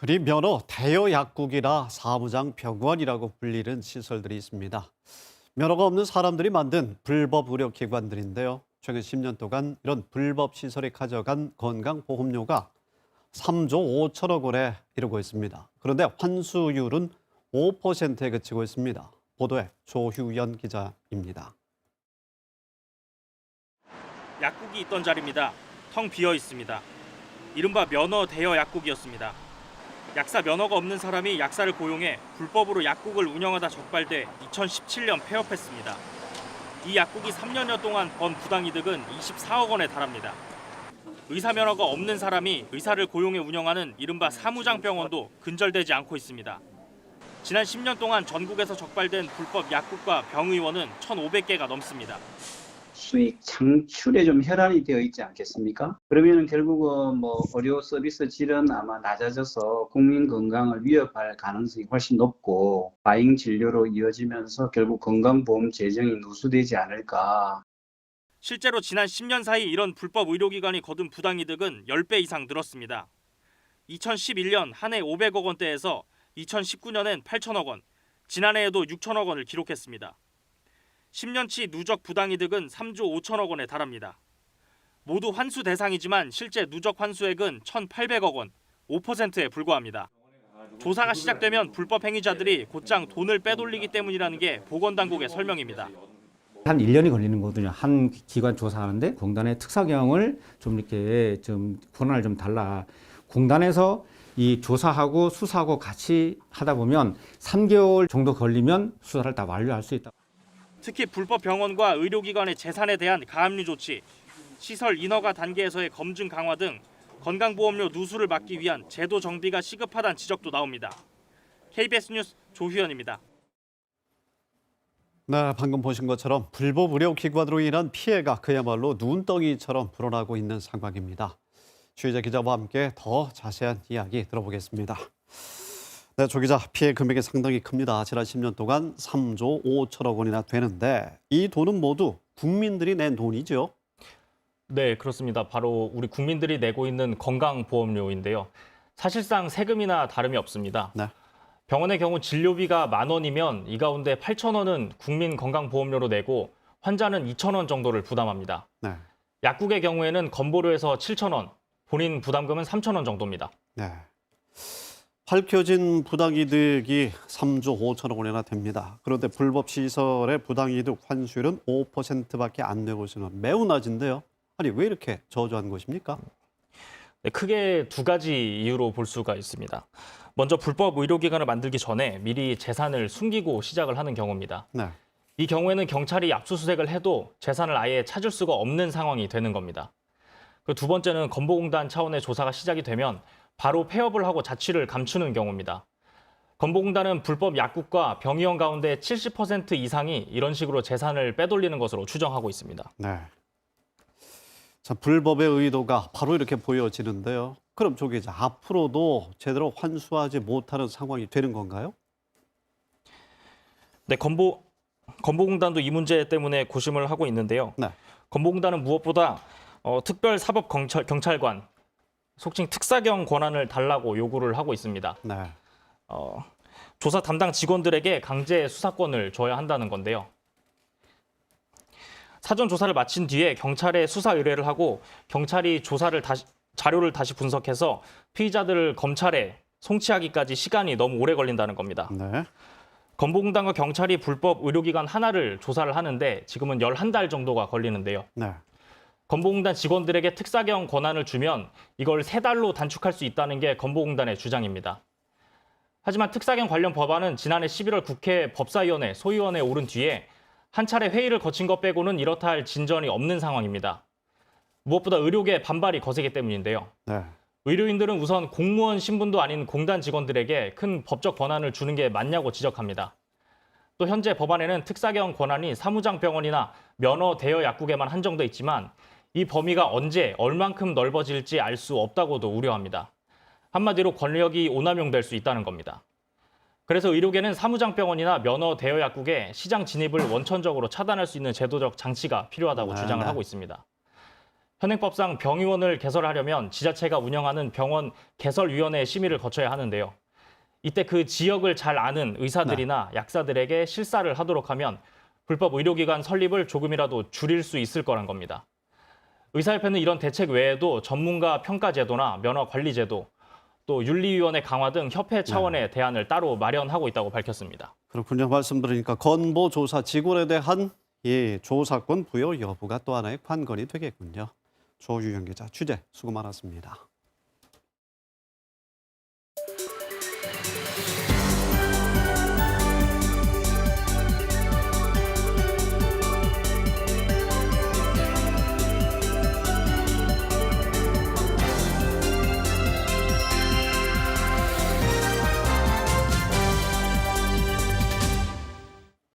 흔히 면허 대여 약국이나 사무장 병원이라고 불리는 시설들이 있습니다. 면허가 없는 사람들이 만든 불법 의료기관들인데요. 최근 10년 동안 이런 불법 시설이 가져간 건강보험료가 3조 5천억 원에 이르고 있습니다. 그런데 환수율은 5%에 그치고 있습니다. 보도에 조휴연 기자입니다. 약국이 있던 자리입니다. 텅 비어 있습니다. 이른바 면허 대여 약국이었습니다. 약사 면허가 없는 사람이 약사를 고용해 불법으로 약국을 운영하다 적발돼 2017년 폐업했습니다. 이 약국이 3년여 동안 번 부당이득은 24억 원에 달합니다. 의사 면허가 없는 사람이 의사를 고용해 운영하는 이른바 사무장 병원도 근절되지 않고 있습니다. 지난 10년 동안 전국에서 적발된 불법 약국과 병의원은 1,500개가 넘습니다. 수익 창출에 좀 혈안이 되어 있지 않겠습니까? 그러면 결국은 의료 서비스 질은 아마 낮아져서 국민 건강을 위협할 가능성이 훨씬 높고 과잉 진료로 이어지면서 결국 건강보험 재정이 누수되지 않을까. 실제로 지난 10년 사이 이런 불법 의료기관이 거둔 부당이득은 10배 이상 늘었습니다. 2011년 한 해 500억 원대에서 2019년엔 8천억 원, 지난해에도 6천억 원을 기록했습니다. 10년치 누적 부당이득은 3조 5천억 원에 달합니다. 모두 환수 대상이지만 실제 누적 환수액은 1,800억 원, 5%에 불과합니다. 조사가 시작되면 불법 행위자들이 곧장 돈을 빼돌리기 때문이라는 게 보건당국의 설명입니다. 한 1년이 걸리는 거거든요. 한 기관 조사하는데 공단의 특사 경영을 좀 이렇게 좀 권한을 좀 달라. 공단에서 이 조사하고 수사하고 같이 하다 보면 3개월 정도 걸리면 수사를 다 완료할 수 있다. 특히 불법 병원과 의료기관의 재산에 대한 가압류 조치, 시설 인허가 단계에서의 검증 강화 등 건강보험료 누수를 막기 위한 제도 정비가 시급하다는 지적도 나옵니다. KBS 뉴스 조휴연입니다. 네, 방금 보신 것처럼 불법 의료기관으로 인한 피해가 그야말로 눈덩이처럼 불어나고 있는 상황입니다. 취재 기자와 함께 더 자세한 이야기 들어보겠습니다. 네, 조 기자, 피해 금액이 상당히 큽니다. 지난 10년 동안 3조 5천억 원이나 되는데 이 돈은 모두 국민들이 낸 돈이죠? 네, 그렇습니다. 바로 우리 국민들이 내고 있는 건강보험료인데요. 사실상 세금이나 다름이 없습니다. 네. 병원의 경우 진료비가 10,000원이면 이 가운데 8,000원은 국민건강보험료로 내고 환자는 2,000원 정도를 부담합니다. 네. 약국의 경우에는 건보료에서 7,000원, 본인 부담금은 3,000원 정도입니다. 네. 밝혀진 부당이득이 3조 5천억 원이나 됩니다. 그런데 불법 시설의 부당이득 환수율은 5%밖에 안 되고 있으면 매우 낮은데요. 아니, 왜 이렇게 저조한 것입니까? 네, 크게 두 가지 이유로 볼 수가 있습니다. 먼저 불법 의료기관을 만들기 전에 미리 재산을 숨기고 시작을 하는 경우입니다. 네. 이 경우에는 경찰이 압수수색을 해도 재산을 아예 찾을 수가 없는 상황이 되는 겁니다. 그 두 번째는 건보공단 차원의 조사가 시작이 되면 바로 폐업을 하고 자취를 감추는 경우입니다. 건보공단은 불법 약국과 병의원 가운데 70% 이상이 이런 식으로 재산을 빼돌리는 것으로 추정하고 있습니다. 네. 자, 불법의 의도가 바로 이렇게 보여지는데요. 그럼 조 기자, 앞으로도 제대로 환수하지 못하는 상황이 되는 건가요? 네, 건보공단도 이 문제 때문에 고심을 하고 있는데요. 네. 건보공단은 무엇보다 특별사법경찰관, 속칭 특사경 권한을 달라고 요구를 하고 있습니다. 네. 조사 담당 직원들에게 강제 수사권을 줘야 한다는 건데요. 사전 조사를 마친 뒤에 경찰에 수사 의뢰를 하고 경찰이 자료를 다시 분석해서 피의자들을 검찰에 송치하기까지 시간이 너무 오래 걸린다는 겁니다. 네. 건보공단과 경찰이 불법 의료기관 하나를 조사를 하는데 지금은 11달 정도가 걸리는데요. 네. 건보공단 직원들에게 특사경 권한을 주면 이걸 3달로 단축할 수 있다는 게 건보공단의 주장입니다. 하지만 특사경 관련 법안은 지난해 11월 국회 법사위원회, 소위원회에 오른 뒤에 한 차례 회의를 거친 것 빼고는 이렇다 할 진전이 없는 상황입니다. 무엇보다 의료계 반발이 거세기 때문인데요. 네. 의료인들은 우선 공무원 신분도 아닌 공단 직원들에게 큰 법적 권한을 주는 게 맞냐고 지적합니다. 또 현재 법안에는 특사경 권한이 사무장 병원이나 면허 대여 약국에만 한정돼 있지만 이 범위가 언제 얼만큼 넓어질지 알 수 없다고도 우려합니다. 한마디로 권력이 오남용될 수 있다는 겁니다. 그래서 의료계는 사무장 병원이나 면허 대여 약국에 시장 진입을 원천적으로 차단할 수 있는 제도적 장치가 필요하다고 주장을 하고 있습니다. 현행법상 병의원을 개설하려면 지자체가 운영하는 병원 개설위원회 심의를 거쳐야 하는데요. 이때 그 지역을 잘 아는 의사들이나 약사들에게 실사를 하도록 하면 불법 의료기관 설립을 조금이라도 줄일 수 있을 거란 겁니다. 의사협회는 이런 대책 외에도 전문가 평가 제도나 면허 관리 제도, 또 윤리위원회 강화 등 협회 차원의 대안을 따로 마련하고 있다고 밝혔습니다. 그렇군요. 말씀 들으니까 건보 조사 직원에 대한 조사권 부여 여부가 또 하나의 관건이 되겠군요. 조유영 기자 취재 수고 많았습니다.